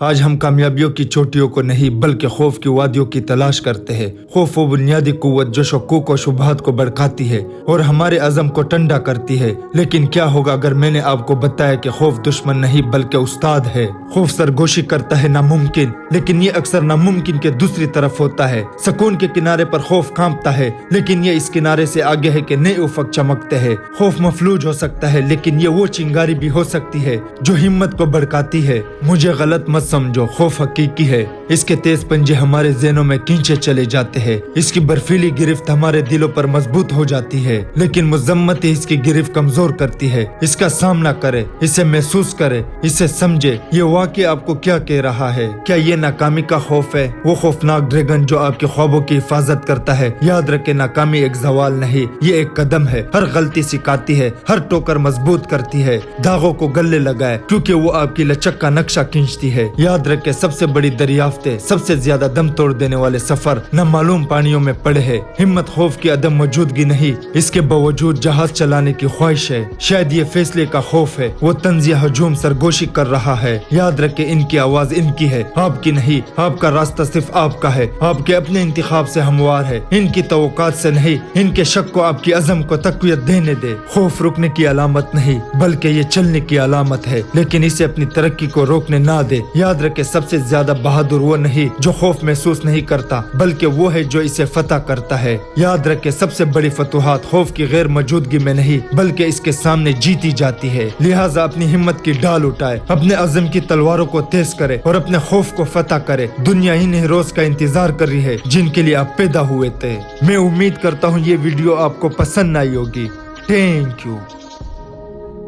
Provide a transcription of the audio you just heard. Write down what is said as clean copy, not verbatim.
آج ہم کامیابیوں کی چوٹیوں کو نہیں بلکہ خوف کی وادیوں کی تلاش کرتے ہیں۔ خوف وہ بنیادی قوت جو شکوک و شبہات کو بھڑکاتی ہے اور ہمارے عزم کو ٹھنڈا کرتی ہے۔ لیکن کیا ہوگا اگر میں نے آپ کو بتایا کہ خوف دشمن نہیں بلکہ استاد ہے۔ خوف سرگوشی کرتا ہے ناممکن، لیکن یہ اکثر ناممکن کے دوسری طرف ہوتا ہے۔ سکون کے کنارے پر خوف کانپتا ہے، لیکن یہ اس کنارے سے آگے ہے کہ نئے افق چمکتے ہیں۔ خوف مفلوج ہو سکتا ہے، لیکن یہ وہ چنگاری بھی ہو سکتی ہے جو ہمت کو بھڑکاتی ہے۔ مجھے غلط مت سمجھو، خوف حقیقی ہے۔ اس کے تیز پنجے ہمارے ذہنوں میں کھینچے چلے جاتے ہیں، اس کی برفیلی گرفت ہمارے دلوں پر مضبوط ہو جاتی ہے، لیکن مذمت ہی اس کی گرفت کمزور کرتی ہے۔ اس کا سامنا کرے، اسے محسوس کرے، اسے سمجھے۔ یہ واقعہ آپ کو کیا کہہ رہا ہے؟ کیا یہ ناکامی کا خوف ہے؟ وہ خوفناک ڈریگن جو آپ کے خوابوں کی حفاظت کرتا ہے۔ یاد رکھے، ناکامی ایک زوال نہیں، یہ ایک قدم ہے۔ ہر غلطی سکھاتی ہے، ہر ٹوکر مضبوط کرتی ہے۔ داغوں کو گلے لگائے کیونکہ وہ آپ کی لچک کا نقشہ کھینچتی ہے۔ یاد رکھے، سب سے بڑی دریافتیں، سب سے زیادہ دم توڑ دینے والے سفر نامعلوم پانیوں میں پڑے ہیں۔ ہمت خوف کی عدم موجودگی نہیں، اس کے باوجود جہاز چلانے کی خواہش ہے۔ شاید یہ فیصلے کا خوف ہے، وہ طنز یا ہجوم سرگوشی کر رہا ہے۔ یاد رکھے، ان کی آواز ان کی ہے، آپ کی نہیں۔ آپ کا راستہ صرف آپ کا ہے، آپ کے اپنے انتخاب سے ہموار ہے، ان کی توقعات سے نہیں۔ ان کے شک کو آپ کی عزم کو تقویت دینے دے۔ خوف رکنے کی علامت نہیں بلکہ یہ چلنے کی علامت ہے، لیکن اسے اپنی ترقی کو روکنے نہ دے۔ یاد رکھے، سب سے زیادہ بہادر وہ نہیں جو خوف محسوس نہیں کرتا بلکہ وہ ہے جو اسے فتح کرتا ہے۔ یاد رکھے، سب سے بڑی فتوحات خوف کی غیر موجودگی میں نہیں بلکہ اس کے سامنے جیتی جاتی ہے۔ لہٰذا اپنی ہمت کی ڈال اٹھائے، اپنے عزم کی تلواروں کو تیز کرے اور اپنے خوف کو فتح کرے۔ دنیا انہیں روز کا انتظار کر رہی ہے جن کے لیے آپ پیدا ہوئے تھے۔ میں امید کرتا ہوں یہ ویڈیو آپ کو پسند آئی ہوگی۔ Thank you.